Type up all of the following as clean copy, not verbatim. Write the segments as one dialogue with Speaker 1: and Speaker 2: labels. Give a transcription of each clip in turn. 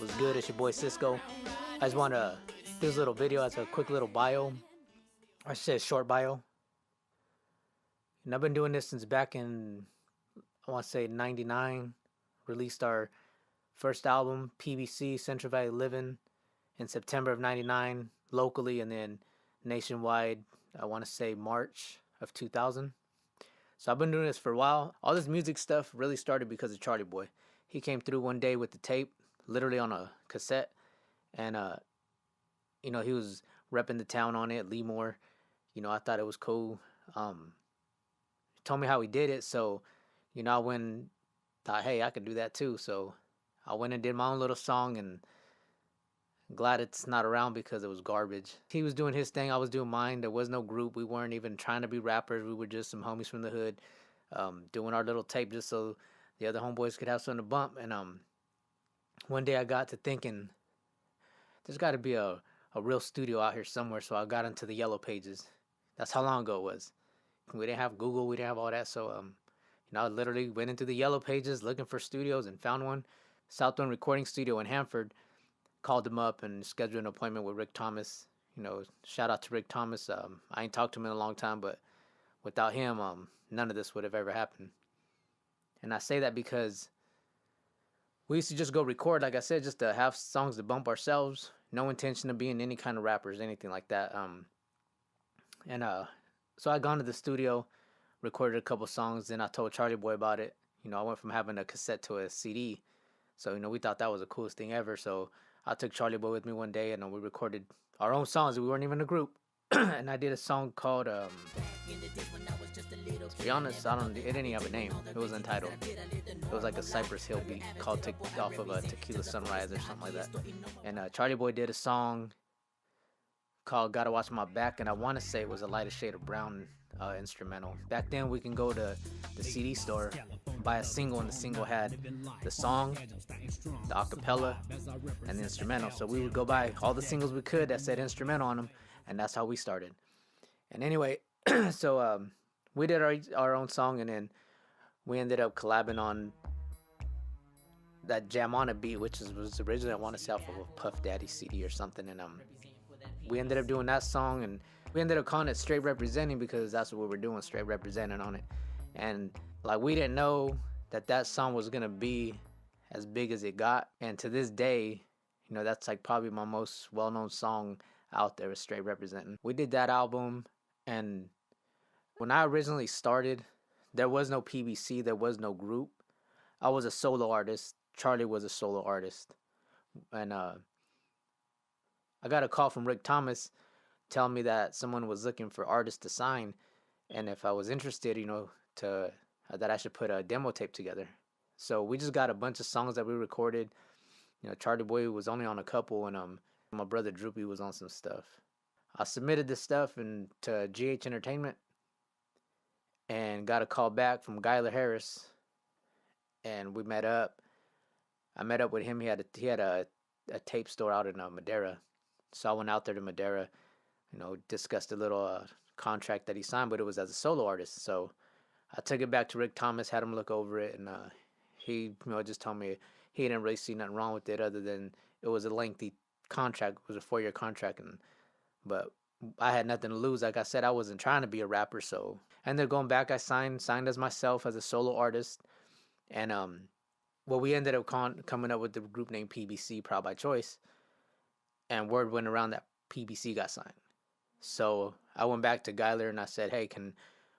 Speaker 1: Was good? It's your boy Cisko. I just want to do this little video as a quick little bio. I should say a short bio. And I've been doing this since back in, I want to say, 99. Released our first album, P.B.C, Central Valley Living, in September of 99 locally, and then nationwide, I want to say March of 2000. So I've been doing this for a while. All this music stuff really started because of Charlie Boy. He came through one day with the tape, literally on a cassette, and he was repping the town on it, Leemore. I thought it was cool. He told me how he did it, so I went and thought, hey, I could do that too. So I went and did my own little song, and glad it's not around because it was garbage. He was doing his thing, I was doing mine. There was no group. We weren't even trying to be rappers. We were just some homies from the hood, doing our little tape just so the other homeboys could have something to bump. And one day I got to thinking, there's got to be a real studio out here somewhere. So I got into the Yellow Pages. That's how long ago it was. We didn't have Google. We didn't have all that. So I literally went into the Yellow Pages looking for studios and found one. Southwind Recording Studio in Hanford. Called him up and scheduled an appointment with Rick Thomas. Shout out to Rick Thomas. I ain't talked to him in a long time, but without him, none of this would have ever happened. And I say that because we used to just go record, like I said, just to have songs to bump ourselves. No intention of being any kind of rappers, anything like that. So I gone to the studio, recorded a couple songs, then I told Charlie Boy about it. I went from having a cassette to a CD. So, we thought that was the coolest thing ever. So I took Charlie Boy with me one day, and we recorded our own songs. We weren't even a group. And I did a song called, to be honest, it didn't even have a name. It was untitled. It was like a Cypress Hill beat called off of a Tequila Sunrise or something like that. And Charlie Boy did a song called Gotta Watch My Back, and I want to say it was a Lighter Shade of Brown instrumental. Back then, we can go to the CD store, buy a single, and the single had the song, the acapella, and the instrumental. So we would go buy all the singles we could that said instrumental on them, and that's how we started. And anyway, so we did our own song, and then we ended up collabing on that Jam On It beat, which was originally, I want to say, off of a Puff Daddy CD or something. And we ended up doing that song, and we ended up calling it Straight Representing because that's what we were doing, straight representing on it. And like, we didn't know that song was gonna be as big as it got. And to this day, that's like probably my most well-known song out there, is Straight Representing. We did that album, and when I originally started, there was no P.B.C, there was no group. I was a solo artist. Charlie was a solo artist. And I got a call from Rick Thomas telling me that someone was looking for artists to sign, and if I was interested, that I should put a demo tape together. So we just got a bunch of songs that we recorded. Charlie Boy was only on a couple, and my brother Droopy was on some stuff. I submitted this stuff to GH Entertainment and got a call back from Guyler Harris, and we met up. I met up with him. He had a tape store out in Madera. So I went out there to Madera, discussed a little contract that he signed, but it was as a solo artist. So I took it back to Rick Thomas, had him look over it, and he just told me he didn't really see nothing wrong with it other than it was a lengthy contract. It was a 4-year contract, but I had nothing to lose. Like I said, I wasn't trying to be a rapper, so I ended up going back. I signed as myself as a solo artist, and we ended up coming up with the group name P.B.C, Proud by Choice, and word went around that P.B.C got signed. So I went back to Guyler and I said, hey, can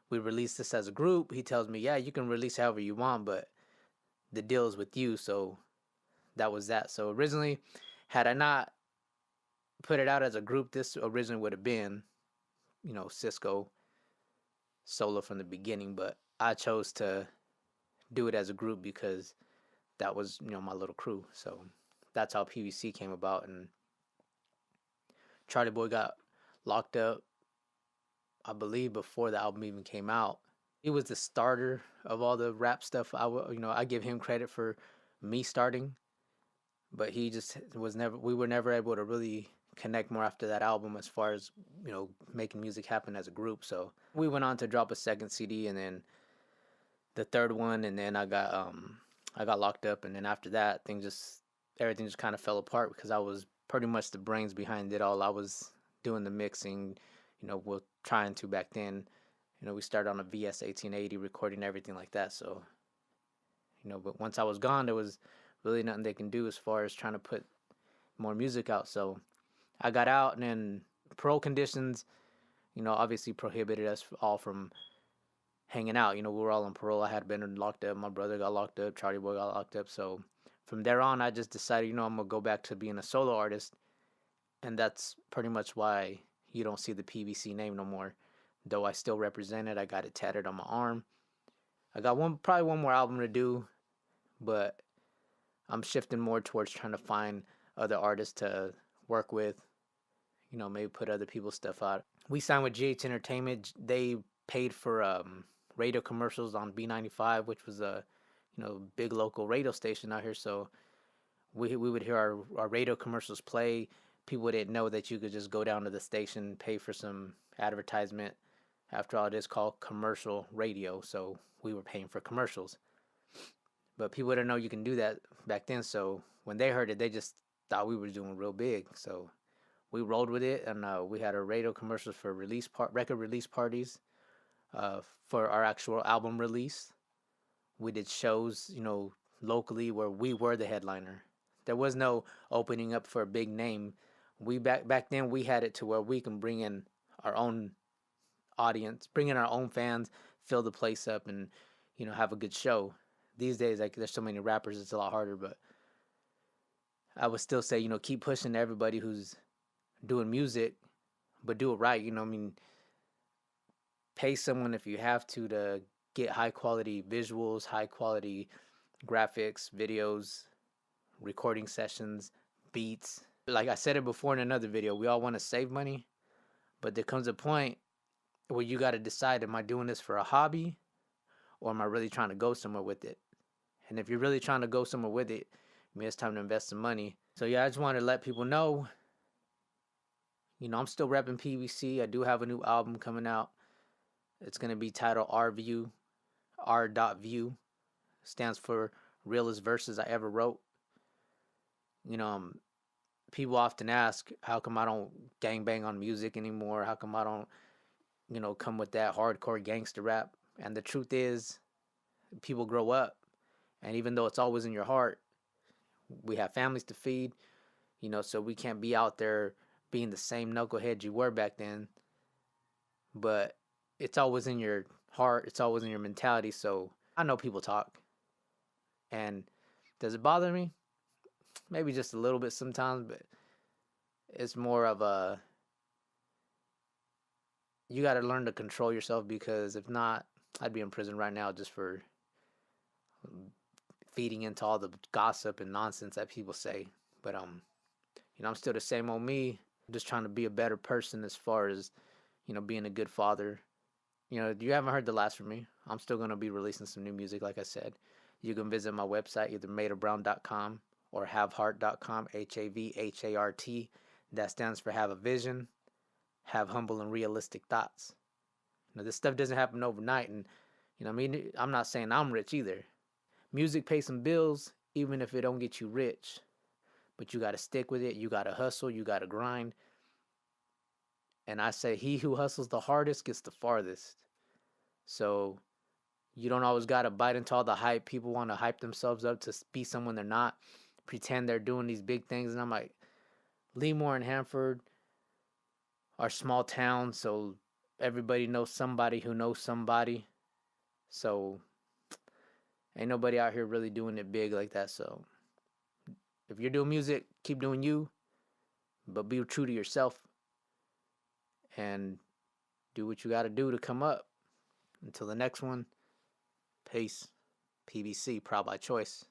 Speaker 1: we release this as a group? He tells me, yeah, you can release however you want, but the deal is with you. So that was that. So originally, had I not put it out as a group, this originally would have been, Cisko solo from the beginning, but I chose to do it as a group because that was, my little crew. So that's how P.B.C came about. And Charlie Boy got locked up, I believe, before the album even came out. He was the starter of all the rap stuff. I give him credit for me starting, but he just we were never able to really connect more after that album as far as, making music happen as a group. So we went on to drop a second CD, and then the third one, and then I got locked up, and then after that, things just everything just kind of fell apart because I was pretty much the brains behind it all. I was doing the mixing, we're trying to back then. We started on a VS 1880, recording everything like that. So, but once I was gone, there was really nothing they can do as far as trying to put more music out. So I got out, and then parole conditions, obviously prohibited us all from hanging out. We were all on parole. I had been locked up. My brother got locked up. Charlie Boy got locked up. So from there on, I just decided, I'm going to go back to being a solo artist. And that's pretty much why you don't see the P.B.C name no more. Though I still represent it. I got it tatted on my arm. I got probably one more album to do, but I'm shifting more towards trying to find other artists to work with, maybe put other people's stuff out. We signed with GH Entertainment. They paid for radio commercials on B95, which was a big local radio station out here. So we would hear our radio commercials play. People didn't know that you could just go down to the station, pay for some advertisement. After all, it is called commercial radio, so we were paying for commercials. But people didn't know you can do that back then, so when they heard it, they just thought we were doing real big. So we rolled with it, and we had our radio commercials for record release parties, for our actual album release. We did shows, locally where we were the headliner. There was no opening up for a big name. We back then we had it to where we can bring in our own audience, bring in our own fans, fill the place up, and have a good show. These days, like, there's so many rappers, it's a lot harder. But I would still say, keep pushing everybody who's doing music, but do it right. Pay someone if you have to get high quality visuals, high quality graphics, videos, recording sessions, beats. Like I said it before in another video, we all want to save money, but there comes a point where you got to decide, am I doing this for a hobby, or am I really trying to go somewhere with it? And if you're really trying to go somewhere with it, it's time to invest some money. So yeah, I just wanted to let people know, I'm still repping P.B.C. I do have a new album coming out. It's going to be titled R.View. R.View stands for Realest Verses I Ever Wrote. People often ask, how come I don't gangbang on music anymore? How come I don't, come with that hardcore gangster rap? And the truth is, people grow up. And even though it's always in your heart, we have families to feed, so we can't be out there being the same knucklehead you were back then. But it's always in your heart. It's always in your mentality. So I know people talk. And does it bother me? Maybe just a little bit sometimes, but it's more of a, you got to learn to control yourself, because if not, I'd be in prison right now just for feeding into all the gossip and nonsense that people say. But I'm still the same old me, just trying to be a better person as far as, being a good father. You haven't heard the last from me. I'm still going to be releasing some new music, like I said. You can visit my website, either madeofbrown.com or havehart.com, HAVHART. That stands for Have a Vision, Have Humble and Realistic Thoughts. This stuff doesn't happen overnight, and I'm not saying I'm rich either. Music pays some bills, even if it don't get you rich. But you got to stick with it. You got to hustle. You got to grind. And I say, he who hustles the hardest gets the farthest. So you don't always got to bite into all the hype. People want to hype themselves up to be someone they're not, pretend they're doing these big things. And I'm like, Leamore and Hanford are small towns, so everybody knows somebody who knows somebody. So ain't nobody out here really doing it big like that. So if you're doing music, keep doing you, but be true to yourself and do what you got to do to come up. Until the next one, peace. P.B.C, proud by choice.